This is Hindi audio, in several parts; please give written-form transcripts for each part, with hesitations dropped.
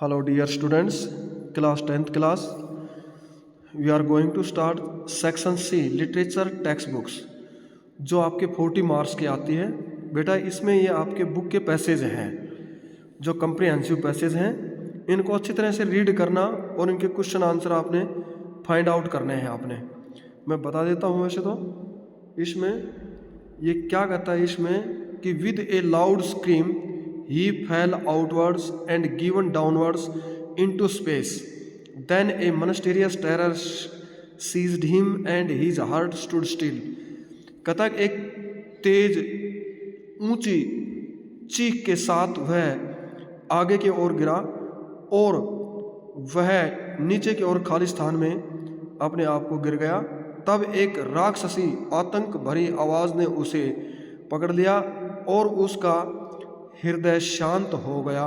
Hello dear students, class 10th class. We are going to start section C literature textbooks जो आपके 40 मार्क्स की आती है। बेटा इसमें ये आपके बुक के पैसेज हैं जो कम्प्रिहेंसिव पैसेज हैं, इनको अच्छी तरह से रीड करना और इनके क्वेश्चन आंसर आपने फाइंड आउट करने हैं। आपने मैं बता देता हूँ। वैसे तो इसमें ये क्या कहता है इसमें कि with a loud scream he fell outwards and given downwards into space. Then a mysterious terror seized him and his heart stood still. कहता है एक तेज ऊंची चीख के साथ वह आगे की ओर गिरा और वह नीचे की ओर खाली स्थान में अपने आप को गिर गया। तब एक राक्षसी आतंक भरी आवाज ने उसे पकड़ लिया और उसका हृदय शांत हो गया।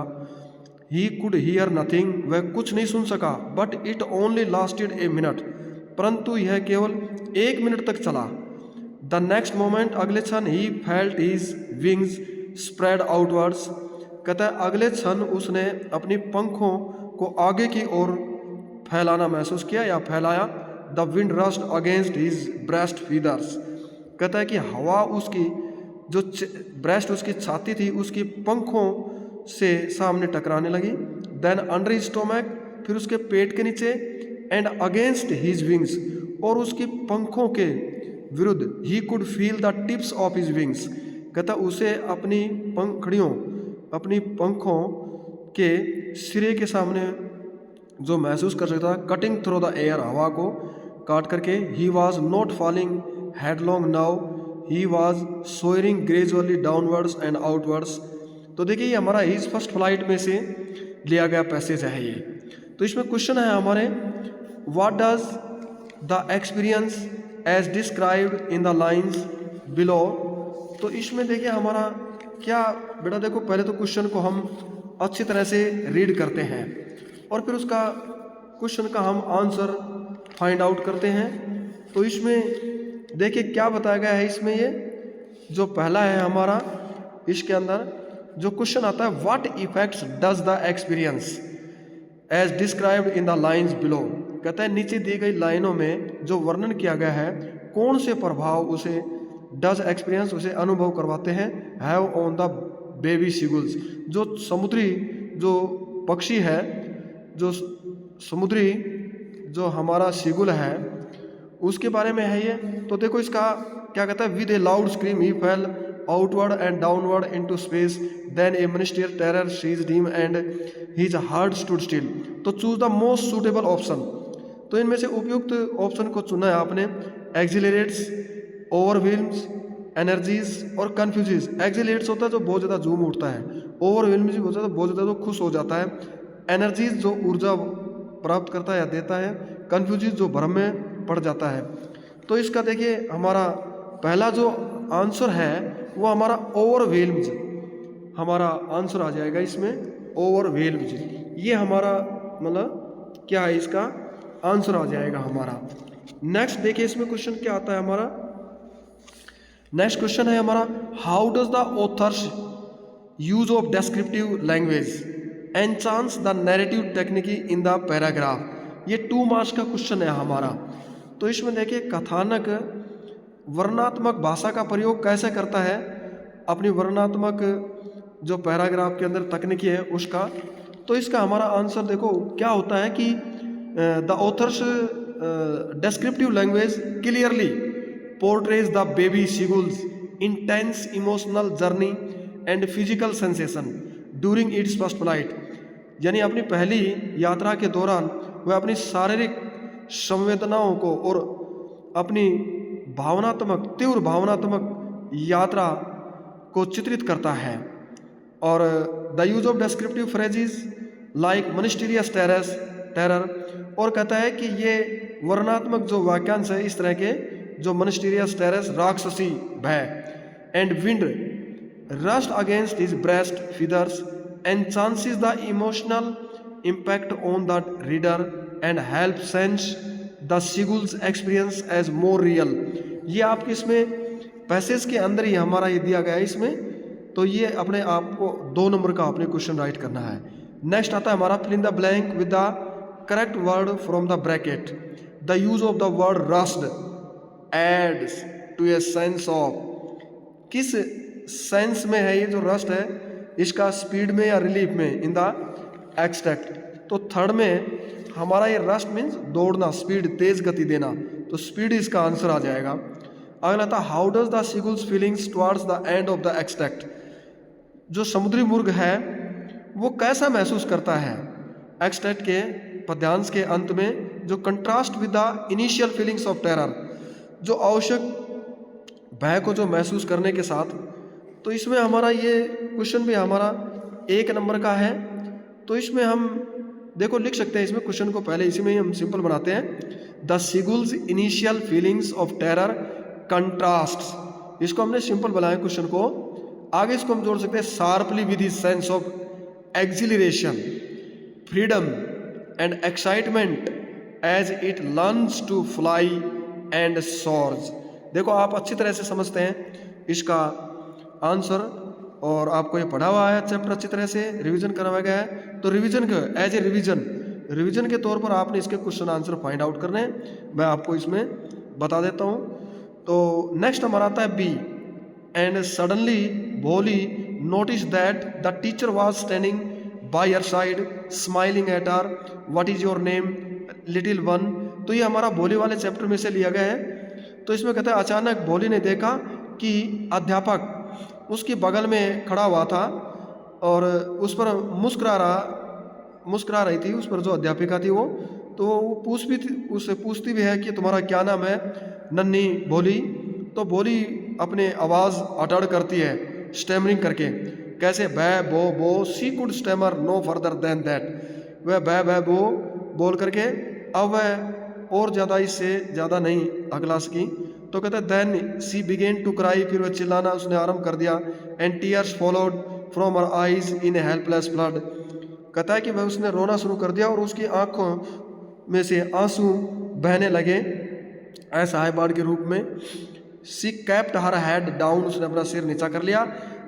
ही कुड हियर नथिंग, वह कुछ नहीं सुन सका। But it only lasted a minute, परंतु यह केवल 1 मिनट तक चला। द नेक्स्ट मोमेंट, अगले क्षण he felt his wings spread outwards. कहता है अगले क्षण उसने अपनी पंखों को आगे की ओर फैलाना महसूस किया या फैलाया। The wind rushed against his breast feathers. कहता है कि हवा उसकी जो ब्रेस्ट उसकी छाती थी उसकी पंखों से सामने टकराने लगी। देन अंडर हिज स्टोमक, फिर उसके पेट के नीचे। एंड अगेंस्ट हिज विंग्स, और उसकी पंखों के विरुद्ध। He could feel the tips of his wings. कहता उसे अपनी पंखड़ियों, अपनी पंखों के सिरे के सामने जो महसूस कर सकता था, कटिंग थ्रू द एयर, हवा को काट करके। He was not falling headlong now, he was soaring gradually downwards and outwards. तो देखिए ये हमारा हिज फर्स्ट फ्लाइट में से लिया गया पैसेज है ये। तो इसमें क्वेश्चन है हमारे, what does the experience as described in the lines below. तो इसमें देखिए हमारा क्या बेटा, देखो पहले तो क्वेश्चन को हम अच्छी तरह से रीड करते हैं और फिर उसका क्वेश्चन का हम आंसर फाइंड आउट करते हैं। तो इसमें देखिए क्या बताया गया है। इसमें ये जो पहला है हमारा, इसके अंदर जो क्वेश्चन आता है, what effects does the experience as described in the lines below. कहता है नीचे दी गई लाइनों में जो वर्णन किया गया है, कौन से प्रभाव उसे डज एक्सपीरियंस उसे अनुभव करवाते हैं, हैव ऑन द बेबी सीगुल्स। जो समुद्री जो पक्षी है, जो समुद्री जो हमारा सीगुल है उसके बारे में है ये। तो देखो इसका क्या कहता है, with a loud scream he fell outward and downward into space, then a monstrous terror seized him and his heart stood still. तो choose the most suitable option. तो इनमें से उपयुक्त ऑप्शन को चुना है आपने। एक्सिलरेट्स, ओवरवेल्म्स, एनर्जीज और कन्फ्यूजेस। एक्सिलरेट्स होता है जो बहुत ज़्यादा जूम उठता है, ओवरवेल्म्स बहुत ज़्यादा तो खुश हो जाता है, एनर्जीज जो ऊर्जा प्राप्त करता है या देता है, कन्फ्यूजेस जो भ्रम में पड़ जाता है। तो इसका देखिए हमारा पहला जो आंसर है वो हमारा ओवरवेल्म्स हमारा आंसर आ जाएगा इसमें। ओवरवेल्म्स ये हमारा मतलब क्या है, इसका आंसर आ जाएगा हमारा। नेक्स्ट देखिए इसमें क्वेश्चन क्या आता है हमारा। नेक्स्ट क्वेश्चन है हमारा, how does the author's use of descriptive language enhances the narrative technique in the paragraph. ये 2 मार्क्स का क्वेश्चन है हमारा। तो इसमें देखिए कथानक वर्णनात्मक भाषा का प्रयोग कैसे करता है, अपनी वर्णनात्मक जो पैराग्राफ के अंदर तकनीकी है उसका। तो इसका हमारा आंसर देखो क्या होता है कि the author's descriptive language clearly portrays the baby seagull's intense emotional journey and physical sensation during its first flight. यानी अपनी पहली यात्रा के दौरान वह अपनी शारीरिक संवेदनाओं को और अपनी भावनात्मक तीव्र भावनात्मक यात्रा को चित्रित करता है। और the use of descriptive phrases like mysterious terror, और कहता है कि ये वर्णनात्मक जो वाक्यांश है इस तरह के, जो मिस्टीरियस टेरर राक्षसी भय, and wind rushed against his breast feathers enhances the emotional impact on the reader and help sense the seagull's experience as more real. ये आपके इसमें पैसेज के अंदर ही हमारा ये दिया गया है इसमें। तो ये अपने आप को 2 नंबर का आपने क्वेश्चन राइट करना है। नेक्स्ट आता है हमारा fill in the blank with the correct word from the bracket. The use of the word rushed adds to a sense of, किस सेंस में है ये जो रस्ट है, इसका स्पीड में या रिलीफ में, इन द एक्सट्रैक्ट। तो थर्ड में हमारा ये रस्ट मीन्स दौड़ना, स्पीड, तेज गति देना, तो स्पीड इसका आंसर आ जाएगा। अगला था how does the seagulls feelings towards the end of the extract, जो समुद्री मुर्ग है वो कैसा महसूस करता है एक्सट्रैक्ट के पद्यांश के अंत में, जो contrast with the initial feelings of terror, जो आवश्यक भय को जो महसूस करने के साथ। तो इसमें हमारा ये क्वेश्चन भी हमारा 1 नंबर का है। तो इसमें हम देखो लिख सकते हैं, इसमें क्वेश्चन को पहले इसी में ही हम सिंपल बनाते हैं। The seagulls initial feelings of terror contrasts, इसको हमने सिंपल बनाया क्वेश्चन को। आगे इसको हम जोड़ सकते हैं sharply with his sense of acceleration, freedom and excitement as it learns to fly and soars. देखो आप अच्छी तरह से समझते हैं इसका आंसर, और आपको ये पढ़ा हुआ है चैप्टर अच्छी तरह से, रिवीजन करवाया गया है। तो रिवीजन के एज ए रिवीजन के तौर पर आपने इसके क्वेश्चन आंसर फाइंड आउट करने हैं, मैं आपको इसमें बता देता हूँ। तो नेक्स्ट हमारा आता है बी, एंड सडनली भोली notice that the teacher was standing bye her side smiling at her, what is your name little one. तो ये हमारा भोली वाले चैप्टर में से लिया गया है। तो इसमें कहता है अचानक भोली ने देखा कि अध्यापक उसके बगल में खड़ा हुआ था और उस पर मुस्कुरा रही थी, उस पर जो अध्यापिका थी वो। तो वो उससे पूछती भी है कि तुम्हारा क्या नाम है नन्ही भोली। तो भोली अपने आवाज़ अटड़ करती है स्टैमरिंग करके, कैसे बै बो she could stammer no further than that, वह बै बो बोल करके अब वह और ज़्यादा इससे ज़्यादा नहीं अगला सकी। तो कहते हैं then she began to cry, फिर वह चिल्लाना उसने आरंभ कर दिया। And tears followed from her eyes in a helpless flood, कहता है कि वह उसने रोना शुरू कर दिया और उसकी आंखों में से आंसू बहने लगे असहाय बाढ़ के रूप में। She kept her head down, उसने अपना सिर नीचा कर लिया।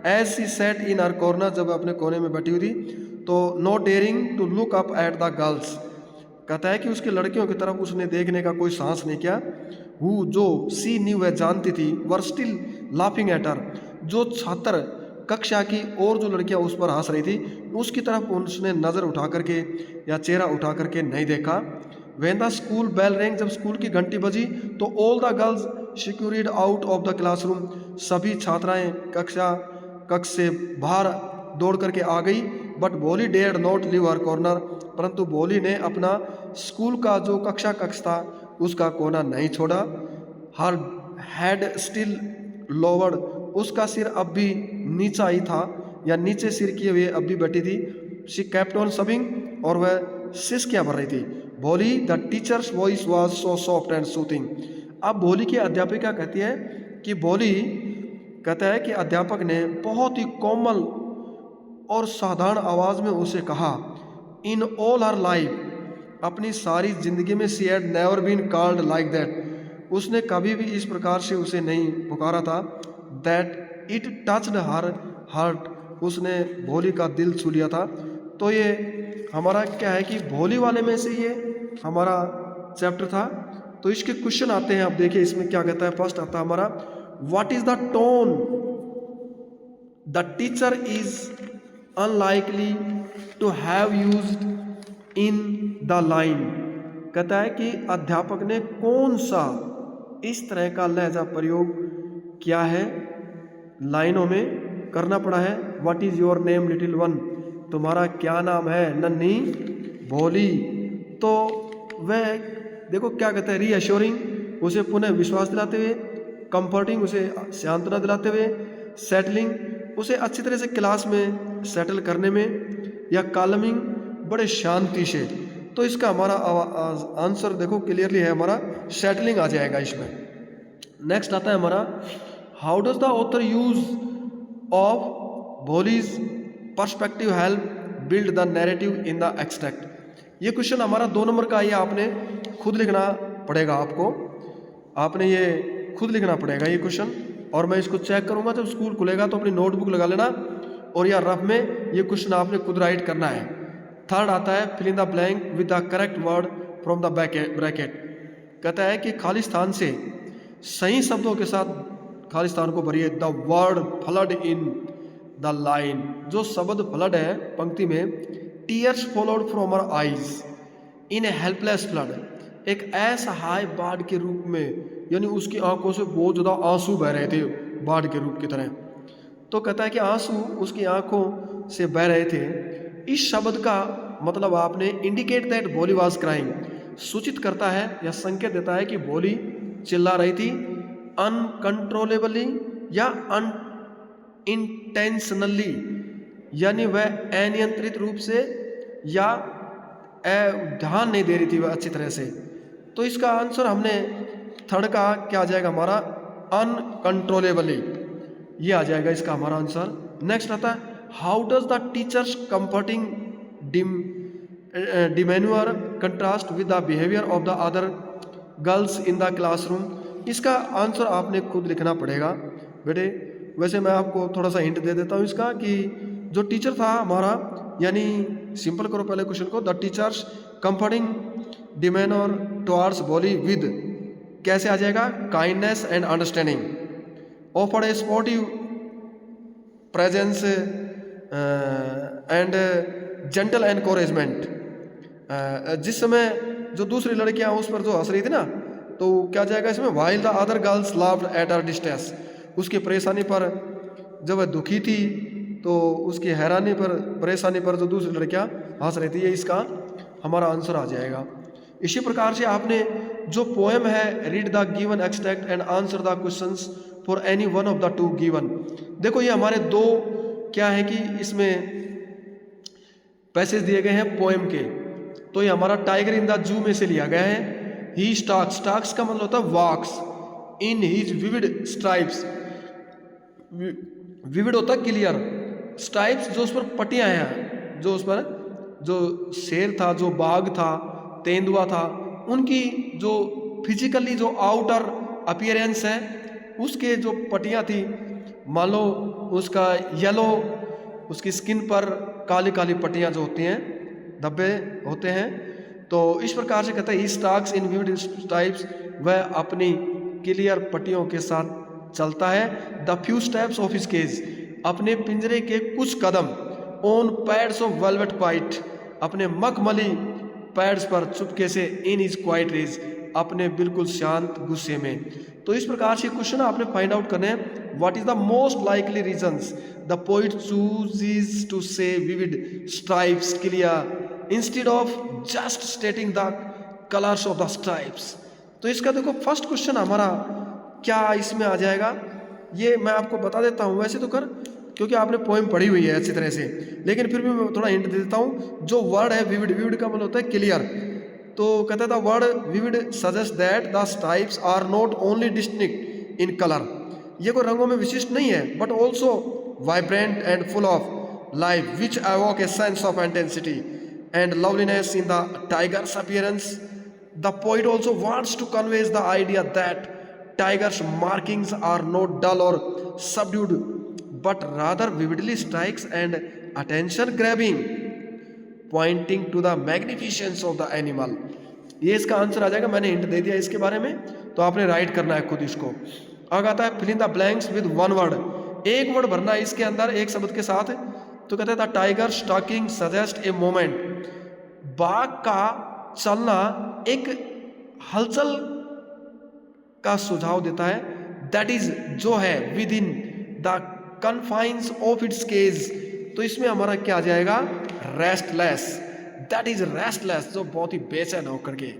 As she sat in her corner, जब अपने कोने में बैठी हुई थी। तो no daring to look up at the girls, कहता है कि उसके लड़कियों की तरफ उसने देखने का कोई साहस नहीं किया। हु, जो सी न्यू, वह जानती थी, were still laughing at her, जो छात्र कक्षा की और जो लड़कियां उस पर हंस रही थी उसकी तरफ उसने नज़र उठा करके या चेहरा उठा करके नहीं देखा। When the school bell ring, जब स्कूल की घंटी बजी तो all the girls scurried out of the classroom, सभी छात्राएं कक्ष से बाहर दौड़ करके आ गई। But Bholi dare not leave her corner, परंतु भोली ने अपना स्कूल का जो कक्ष था उसका कोना नहीं छोड़ा। हर हेड स्टिल लोवर्ड, उसका सिर अब भी नीचा ही था या नीचे सिर किए हुए अब भी बैठी थी। शी केप्ट ऑन सबिंग, और वह सिसकियां भर रही थी। भोली the teachers voice was so soft and soothing. अब भोली की अध्यापिका कहती है कि भोली कहता है कि अध्यापक ने बहुत ही कोमल और साधारण आवाज़ में उसे कहा, इन ऑल हर लाइफ, अपनी सारी जिंदगी में she had never been called like that, उसने कभी भी इस प्रकार से उसे नहीं पुकारा था। That it touched her heart, उसने भोली का दिल छू लिया था। तो ये हमारा क्या है कि भोली वाले में से ये हमारा चैप्टर था। तो इसके क्वेश्चन आते हैं, आप देखिए इसमें क्या कहता है। फर्स्ट आता है हमारा what is the tone the teacher is unlikely to have used in the line, कहता है कि अध्यापक ने कौन सा इस तरह का लहजा प्रयोग किया है, लाइनों में करना पड़ा है। What is your name little one, तुम्हारा क्या नाम है नन्ही भोली। तो वह देखो क्या कहता है, रीअश्योरिंग, उसे पुनः विश्वास दिलाते हुए, कंफर्टिंग, उसे सांत्वना दिलाते हुए, सेटलिंग, उसे अच्छी तरह से क्लास में सेटल करने में, या कालमिंग, बड़े शांति से। तो इसका हमारा आंसर देखो क्लियरली है, हमारा सेटलिंग आ जाएगा इसमें। नेक्स्ट आता है हमारा how does the author use of Bholi's perspective help build the narrative in the extract. ये क्वेश्चन हमारा 2 नंबर का, ये आपने खुद लिखना पड़ेगा, आपने ये खुद लिखना पड़ेगा ये क्वेश्चन। और मैं इसको चेक करूंगा जब स्कूल खुलेगा, तो अपनी नोटबुक लगा लेना और या रफ में ये क्वेश्चन आपने खुद राइट करना है। थर्ड आता है fill in the blank with the correct word from the bracket. कहता है कि खाली स्थान से सही शब्दों के साथ खाली स्थान को भरिए। The word flood in the line, जो शब्द फ्लड है पंक्ति में, tears followed from our eyes in a helpless flood, एक ऐसा हाई बाढ़ के रूप में, यानी उसकी आंखों से बहुत ज़्यादा आंसू बह रहे थे बाढ़ के रूप की तरह। तो कहता है कि आंसू उसकी आंखों से बह रहे थे। इस शब्द का मतलब आपने इंडिकेट दैट भोली वाज क्राइंग, सूचित करता है या संकेत देता है कि भोली चिल्ला रही थी। अनकंट्रोलेबली या अनइंटेंशनली, यानी वह अनियंत्रित रूप से या ध्यान नहीं दे रही थी वह अच्छी तरह से। तो इसका आंसर हमने थर्ड का क्या आ जाएगा हमारा, अनकंट्रोलेबली, ये आ जाएगा इसका हमारा आंसर। नेक्स्ट आता है how does the teacher's comforting demeanour contrast with the behaviour of the other girls in the classroom. इसका आंसर आपने खुद लिखना पड़ेगा बेटे। वैसे मैं आपको थोड़ा सा हिंट दे देता हूँ इसका, कि जो टीचर था हमारा, यानी सिंपल करो पहले क्वेश्चन को, द टीचर्स कंफर्टिंग डिमेन्योर टुवर्ड्स भोली विद, कैसे आ जाएगा, kindness and understanding, offered A sportive presence and gentle encouragement. जिस समय जो दूसरी लड़कियां उस पर जो हंस रही थी ना, तो क्या जाएगा इसमें, while the other girls laughed at her distress, उसकी परेशानी पर जब वह दुखी थी तो उसकी हैरानी पर, परेशानी पर जो दूसरी लड़कियां हंस रही थी, ये इसका हमारा आंसर आ जाएगा। इसी प्रकार से आपने जो पोएम है, read the given extract and answer the questions for any one of the two given. देखो ये हमारे दो क्या है कि इसमें पैसेज दिए गए हैं पोएम के। तो ये हमारा टाइगर इन द जू में से लिया गया है। ही स्टाक्स, स्टाक्स का मतलब होता है walks in his vivid stripes, vivid होता है क्लियर, स्ट्राइप्स जो उस पर पट्टियां हैं, जो उस पर जो शेर था, जो बाघ था, तेंदुआ था, उनकी जो फिजिकली जो आउटर अपीयरेंस है, उसके जो पट्टियां थी, मान लो उसका येलो, उसकी स्किन पर काली काली पट्टियां जो होती हैं, धब्बे होते हैं। तो इस प्रकार से कहता है स्टाक्स इन विविड स्ट्राइप्स, वह अपनी क्लियर पट्टियों के साथ चलता है। The few steps of his cage, अपने पिंजरे के कुछ कदम, on pads of velvet quiet, अपने मखमली पैड्स पर चुपके से, इन इज क्वाइट रेज, अपने बिल्कुल शांत गुस्से में। तो इस प्रकार से क्वेश्चन आपने फाइंड आउट करने हैं। What is the most likely reasons the poet chooses to say vivid stripes clear instead of just stating the colours of the stripes. तो इसका देखो फर्स्ट क्वेश्चन हमारा क्या इसमें आ जाएगा, ये मैं आपको बता देता हूँ वैसे तो कर, क्योंकि आपने पोएम पढ़ी हुई है अच्छी तरह से, लेकिन फिर भी मैं थोड़ा हिंट दे देता हूँ। जो वर्ड है विविड, विविड का मतलब होता है क्लियर। तो कहता था word vivid suggest that the stripes are not only distinct in colour, ये कोई रंगों में विशिष्ट नहीं है, but also vibrant and full of life which evoke a sense of intensity and loveliness in the tiger's appearance. The poet also wants to conveys the idea that tigers markings are not dull or subdued but rather vividly strikes and attention grabbing pointing to the magnificence of the animal। ये इसका आंसर आ जाएगा। मैंने हिंट दे दिया इसके बारे में, तो आपने राइट करना है खुद इसको। आगे आता है fill in the blanks with one word, एक वर्ड भरना है इसके अंदर एक शब्द के साथ। तो कहता था tiger stalking suggest a moment, बाघ का चलना एक हलचल का सुझाव देता है। दैट इज जो है within the confines of its cage, तो इसमें हमारा क्या आ जाएगा, रेस्टलेस। दैट इज रेस्टलेस, जो बहुत ही बेचैन होकर के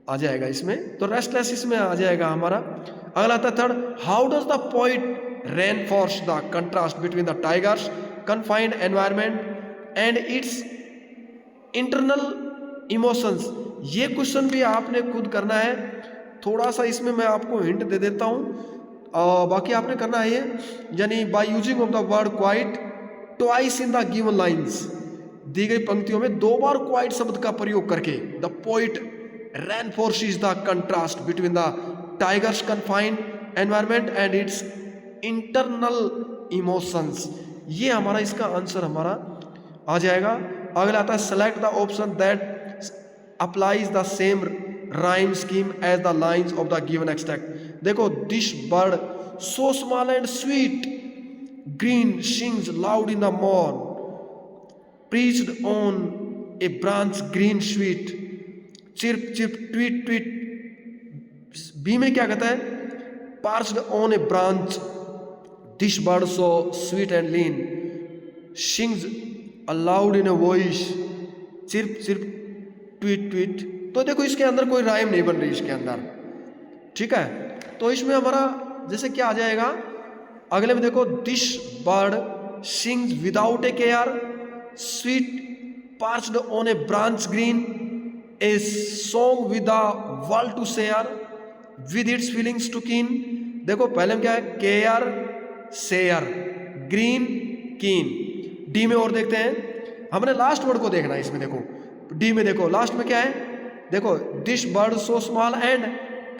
आ जाएगा इसमें। तो रेस्टलेस इसमें आ जाएगा हमारा। अगला आता है third, how does the poet reinforce the contrast between the tiger's confined environment and its internal emotions. ये क्वेश्चन भी आपने खुद करना है। थोड़ा सा इसमें मैं आपको हिंट दे देता हूँ, बाकी आपने करना है ये, यानी by using of the word quiet twice in the given lines, दी गई पंक्तियों में दो बार क्वाइट शब्द का प्रयोग करके the poet reinforces the contrast between the tiger's confined environment and its internal emotions. ये हमारा इसका आंसर हमारा आ जाएगा। अगला आता है select the option that applies the same rhyme scheme as the lines of the given extract. देखो, this bird so small and sweet green sings loud in the morn preached on a branch green sweet chirp chirp tweet tweet। B में क्या कहता है, perched on a branch this bird so sweet and lean sings aloud in a voice chirp chirp tweet tweet। तो देखो इसके अंदर कोई राइम नहीं बन रही इसके अंदर, ठीक है। तो इसमें हमारा जैसे क्या आ जाएगा, अगले में देखो, this bird sings without A care sweet perched on a branch green a song with the world to share with its feelings to keen। देखो पहले में क्या है, केयर शेयर ग्रीन कीन। डी में और देखते हैं, हमने लास्ट वर्ड को देखना है इसमें। देखो डी में देखो लास्ट में क्या है, देखो this bird so small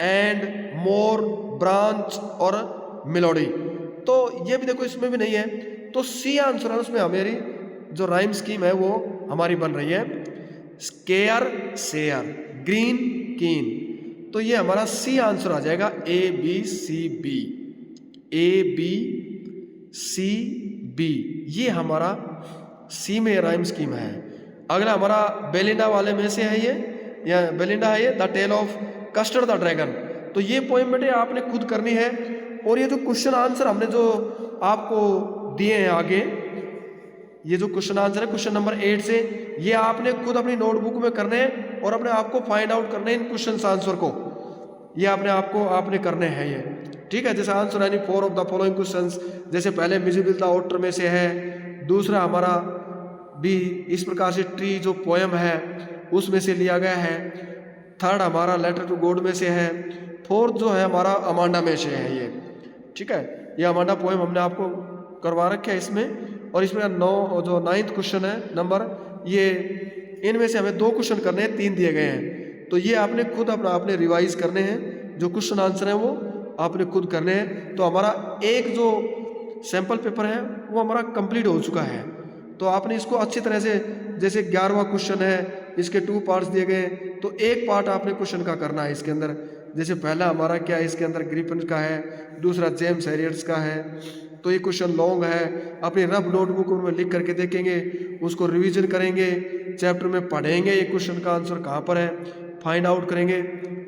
and more branch और मेलोडी। तो ये भी देखो इसमें भी नहीं है। तो सी आंसर है उसमें हमारी जो राइम स्कीम है वो हमारी बन रही है केयर शेयर ग्रीन कीन। तो ये हमारा सी आंसर आ जाएगा, A B C B, A B C B, ये हमारा सी में राइम स्कीम है। अगला हमारा बेलिंडा वाले में से है ये, या बेलिंडा है ये, the tale of custard the dragon. तो ये पोएम बेटे आपने खुद करनी है। और ये जो क्वेश्चन आंसर हमने जो आपको दिए हैं आगे, ये जो क्वेश्चन आंसर है क्वेश्चन नंबर 8 से, ये आपने खुद अपनी नोटबुक में करने हैं और अपने आप को फाइंड आउट करने हैं इन क्वेश्चन आंसर को। ये अपने आप को आपने करने हैं ये, ठीक है। जैसे आंसर यानी 4 ऑफ द फॉलोइंग क्वेश्चंस, जैसे पहले मिजिबल द ऑर्डर में से है, दूसरा हमारा भी इस प्रकार से ट्री जो पोएम है उसमें से लिया गया है, थर्ड हमारा लेटर टू गॉड में से है, फोर्थ जो है हमारा अमांडा में से है ये, ठीक है। ये अमांडा पोएम हमने आपको करवा रखे है इसमें। और इसमें 9th क्वेश्चन है नंबर, ये इनमें से हमें 2 क्वेश्चन करने हैं, 3 दिए गए हैं। तो ये आपने खुद आपने रिवाइज करने हैं, जो क्वेश्चन आंसर है वो आपने खुद करने हैं। तो हमारा एक जो सैम्पल पेपर है वो हमारा कंप्लीट हो चुका है। तो आपने इसको अच्छी तरह से, जैसे 11वां क्वेश्चन है, इसके 2 पार्ट्स दिए गए, तो एक पार्ट आपने क्वेश्चन का करना है इसके अंदर। जैसे पहला हमारा क्या है, इसके अंदर ग्रिफिन का है, दूसरा जेम्स हैरियट्स का है। तो ये क्वेश्चन लॉन्ग है, अपनी रफ नोटबुक में लिख करके देखेंगे, उसको रिवीजन करेंगे, चैप्टर में पढ़ेंगे ये क्वेश्चन का आंसर कहाँ पर है, फाइंड आउट करेंगे।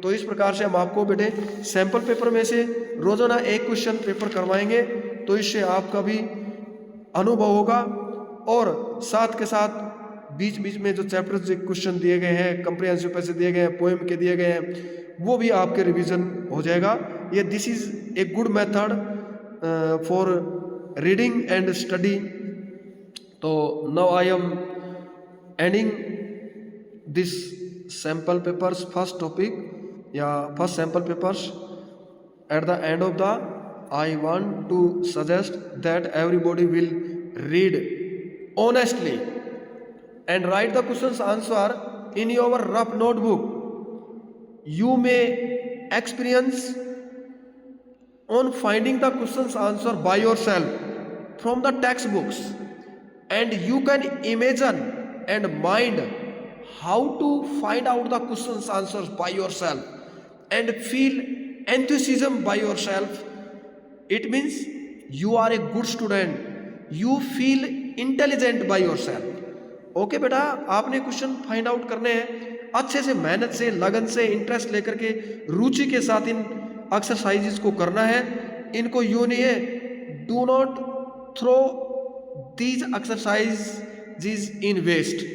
तो इस प्रकार से हम आपको बेटे सैम्पल पेपर में से रोजाना एक क्वेश्चन पेपर करवाएंगे। तो इससे आपका भी अनुभव होगा और साथ के साथ बीच बीच में जो चैप्टर जो क्वेश्चन दिए गए हैं, कंप्रिहेंसिव पैसे दिए गए हैं, पोएम के दिए गए हैं, वो भी आपके रिवीजन हो जाएगा। ये this is a good method for reading and study. तो now I am ending this sample papers first topic या first sample papers. At the end of the I want to suggest that everybody will read honestly and write the questions answer in your rough notebook. You may experience on finding the questions answer by yourself from the textbooks, and you can imagine and mind how to find out the questions answers by yourself and feel enthusiasm by yourself. It means you are a good student, you feel intelligent by yourself. Okay बेटा, आपने क्वेश्चन फाइंड आउट करने हैं अच्छे से, मेहनत से, लगन से, इंटरेस्ट लेकर के, रुचि के साथ इन एक्सरसाइजेस को करना है। इनको यूं नहीं है, do not throw these exercises in waste.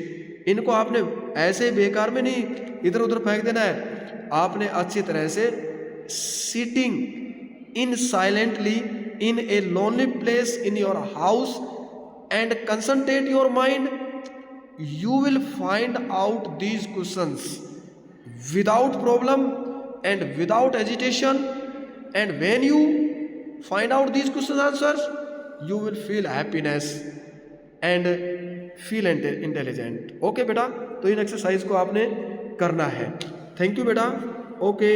इनको आपने ऐसे बेकार में नहीं इधर उधर फेंक देना है। आपने अच्छी तरह से sitting in silently in a lonely place in your house and concentrate your mind, you will find out these questions without problem and without agitation. And when you find out these question answers, you will feel happiness and feel intelligent. Okay बेटा, तो इन एक्सरसाइज को आपने करना है। थैंक यू बेटा। ओके।